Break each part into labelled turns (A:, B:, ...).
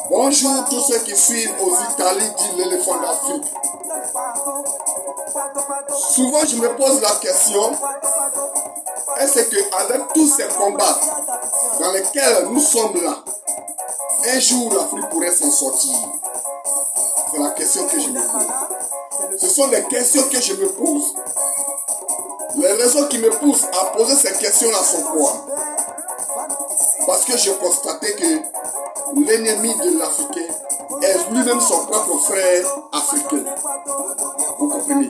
A: Bonjour tous ceux qui suivent aux Italies dit l'éléphant d'Afrique. Souvent je me pose la question, est-ce qu'avec tous ces combats dans lesquels nous sommes là, un jour l'Afrique pourrait s'en sortir? C'est la question que je me pose. Ce sont des questions que je me pose. Les raisons qui me poussent à poser ces questions-là sont quoi? Parce que j'ai constaté que l'ennemi de l'Africain est lui-même son propre frère africain. Vous comprenez?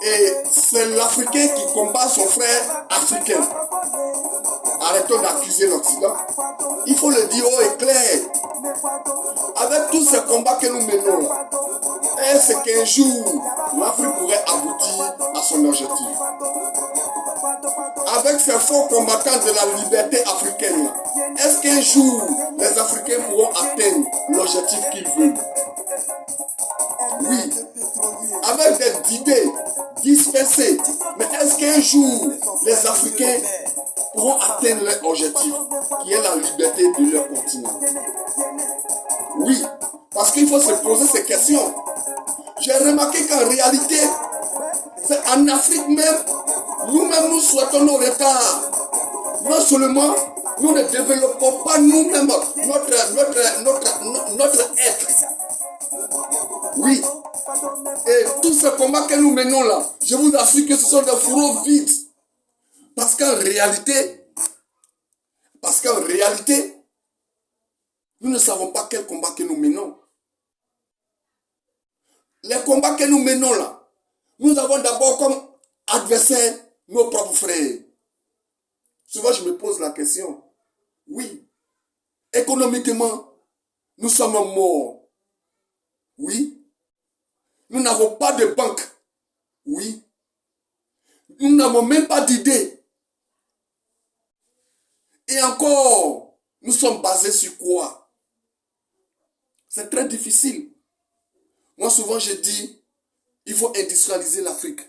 A: Et c'est l'Africain qui combat son frère africain. Arrêtons d'accuser l'Occident. Il faut le dire haut et clair. Avec tous ces combats que nous menons là, est-ce qu'un jour l'Afrique pourrait aboutir à son objectif? Avec ces forts combattants de la liberté africaine, est-ce qu'un jour les Africains pourront atteindre l'objectif qu'ils veulent? Oui. Avec des idées dispersées, mais est-ce qu'un jour les Africains pourront atteindre leur objectif, qui est la liberté de leur continent? Oui, parce qu'il faut se poser ces questions. J'ai remarqué qu'en réalité, c'est en Afrique même, nous-mêmes nous souhaitons nos retards. Non seulement nous ne développons pas nous-mêmes notre être. Oui. Et tous ces combats que nous menons là, je vous assure que ce sont des fourreaux vides. Parce qu'en réalité, nous ne savons pas quel combat que nous menons. Les combats que nous menons là, nous avons d'abord comme adversaires nos propres frères. Souvent je me pose la question, oui, économiquement, nous sommes morts. Oui. Nous n'avons pas de banque. Oui. Nous n'avons même pas d'idée. Et encore, nous sommes basés sur quoi? C'est très difficile. Moi, souvent, je dis, il faut industrialiser l'Afrique.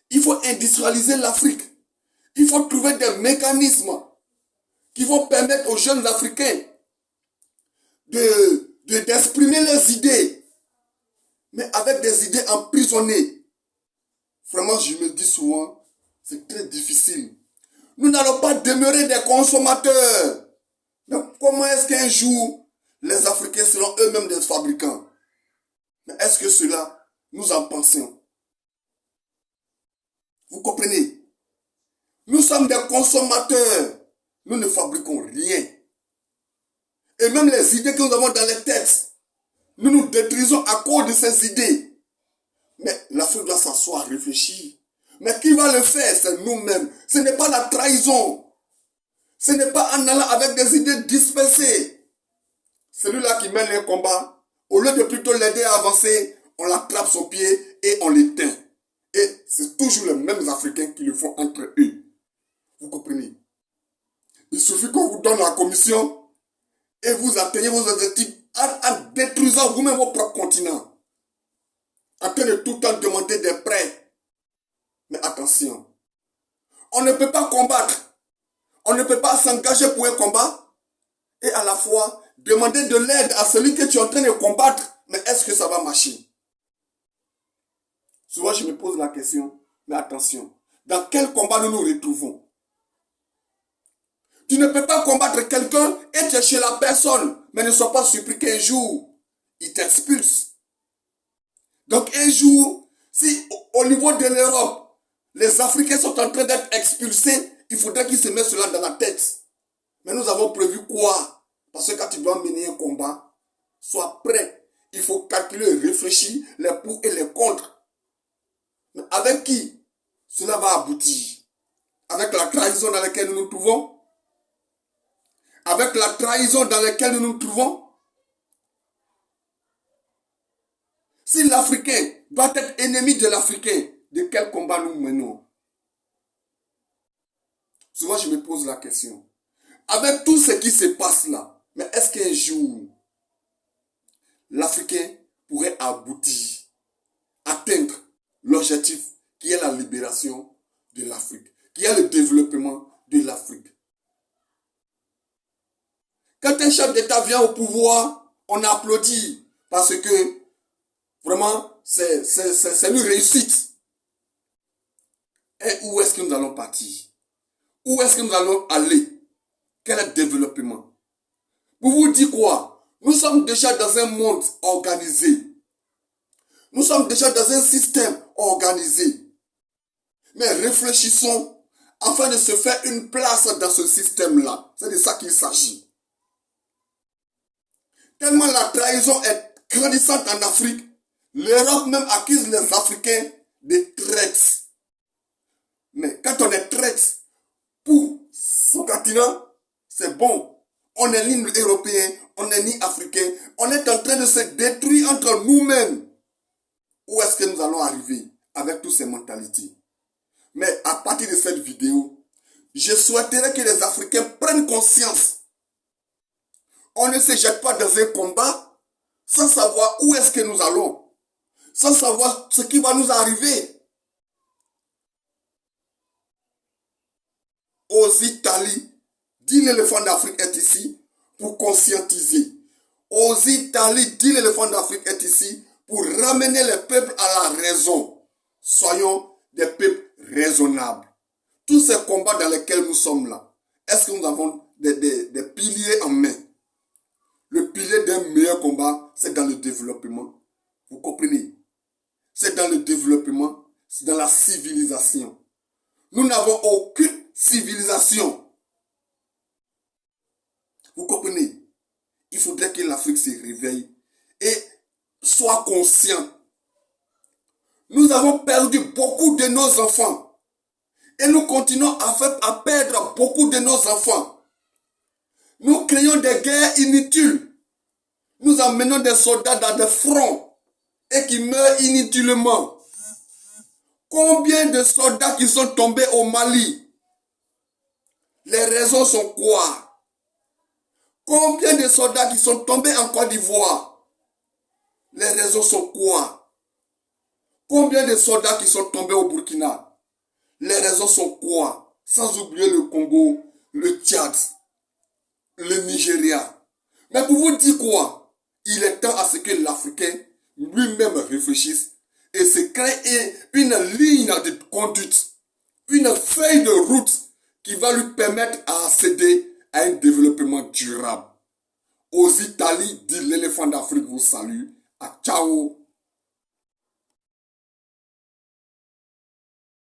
A: Il faut industrialiser l'Afrique. Il faut trouver des mécanismes qui vont permettre aux jeunes Africains d'exprimer leurs idées, mais avec des idées emprisonnées. Vraiment, je me dis souvent, c'est très difficile. Nous n'allons pas demeurer des consommateurs. Mais comment est-ce qu'un jour, les Africains seront eux-mêmes des fabricants? Mais est-ce que cela, nous en pensons? Vous comprenez? Nous sommes des consommateurs. Nous ne fabriquons rien. Et même les idées que nous avons dans les têtes, nous nous détruisons à cause de ces idées. Mais l'Afrique doit s'asseoir, réfléchir. Mais qui va le faire? C'est nous-mêmes. Ce n'est pas la trahison. Ce n'est pas en allant avec des idées dispersées. Celui-là qui mène un combat, au lieu de plutôt l'aider à avancer, on l'attrape son pied et on l'éteint. Et c'est toujours les mêmes Africains qui le font entre eux. Vous comprenez? Il suffit qu'on vous donne la commission et vous atteignez vos objectifs en détruisant vous-même vos propres continents. En train de tout le temps demander des prêts. Mais attention, on ne peut pas combattre. On ne peut pas s'engager pour un combat et à la fois demander de l'aide à celui que tu es en train de combattre. Mais est-ce que ça va marcher? Souvent je me pose la question, mais attention, dans quel combat nous nous retrouvons? Tu ne peux pas combattre quelqu'un et tu es chez la personne, mais ne sois pas surpris qu'un jour, il t'expulse. Donc un jour, si au niveau de l'Europe, les Africains sont en train d'être expulsés, il faudrait qu'ils se mettent cela dans la tête. Mais nous avons prévu quoi? Parce que quand tu dois mener un combat, sois prêt. Il faut calculer, réfléchir, les pour et les contre. Mais avec qui cela va aboutir? Avec la trahison dans laquelle nous nous trouvons? Avec la trahison dans laquelle nous nous trouvons? Si l'Africain doit être ennemi de l'Africain, de quel combat nous menons? Souvent je me pose la question. Avec tout ce qui se passe là, mais est-ce qu'un jour, l'Africain pourrait aboutir, atteindre l'objectif qui est la libération de l'Afrique, qui est le développement de l'Afrique? Quand un chef d'État vient au pouvoir, on applaudit parce que vraiment, c'est une réussite. Et où est-ce que nous allons partir? Où est-ce que nous allons aller? Quel est le développement? Pour vous dire quoi? Nous sommes déjà dans un monde organisé. Nous sommes déjà dans un système organisé. Mais réfléchissons afin de se faire une place dans ce système-là. C'est de ça qu'il s'agit. Tellement la trahison est grandissante en Afrique, l'Europe même accuse les Africains de traite. Mais quand on est traite pour Sokatina, c'est bon. On n'est ni européen, on n'est ni africain. On est en train de se détruire entre nous-mêmes. Où est-ce que nous allons arriver avec toutes ces mentalités? Mais à partir de cette vidéo, je souhaiterais que les Africains prennent conscience. On ne se jette pas dans un combat sans savoir où est-ce que nous allons, sans savoir ce qui va nous arriver. Aux Italiens, dit l'éléphant d'Afrique est ici pour conscientiser. Aux Italiens, dit l'éléphant d'Afrique est ici pour ramener les peuples à la raison. Soyons des peuples raisonnables. Tous ces combats dans lesquels nous sommes là, est-ce que nous avons des piliers en main? Le pilier d'un meilleur combat, c'est dans le développement. Vous comprenez? C'est dans le développement, c'est dans la civilisation. Nous n'avons aucune civilisation. Vous comprenez? Il faudrait que l'Afrique se réveille et soit conscient. Nous avons perdu beaucoup de nos enfants. Et nous continuons à perdre beaucoup de nos enfants. Nous créons des guerres inutiles. Nous emmenons des soldats dans des fronts et qui meurent inutilement. Combien de soldats qui sont tombés au Mali? Les raisons sont quoi? Combien de soldats qui sont tombés en Côte d'Ivoire? Les raisons sont quoi? Combien de soldats qui sont tombés au Burkina? Les raisons sont quoi? Sans oublier le Congo, le Tchad, le Nigeria. Mais pour vous dire quoi? Il est temps à ce que l'Africain lui-même réfléchisse et se crée une ligne de conduite, une feuille de route qui va lui permettre d'accéder à un développement durable. Aux Italiens, dit l'éléphant d'Afrique vous salue. À ciao!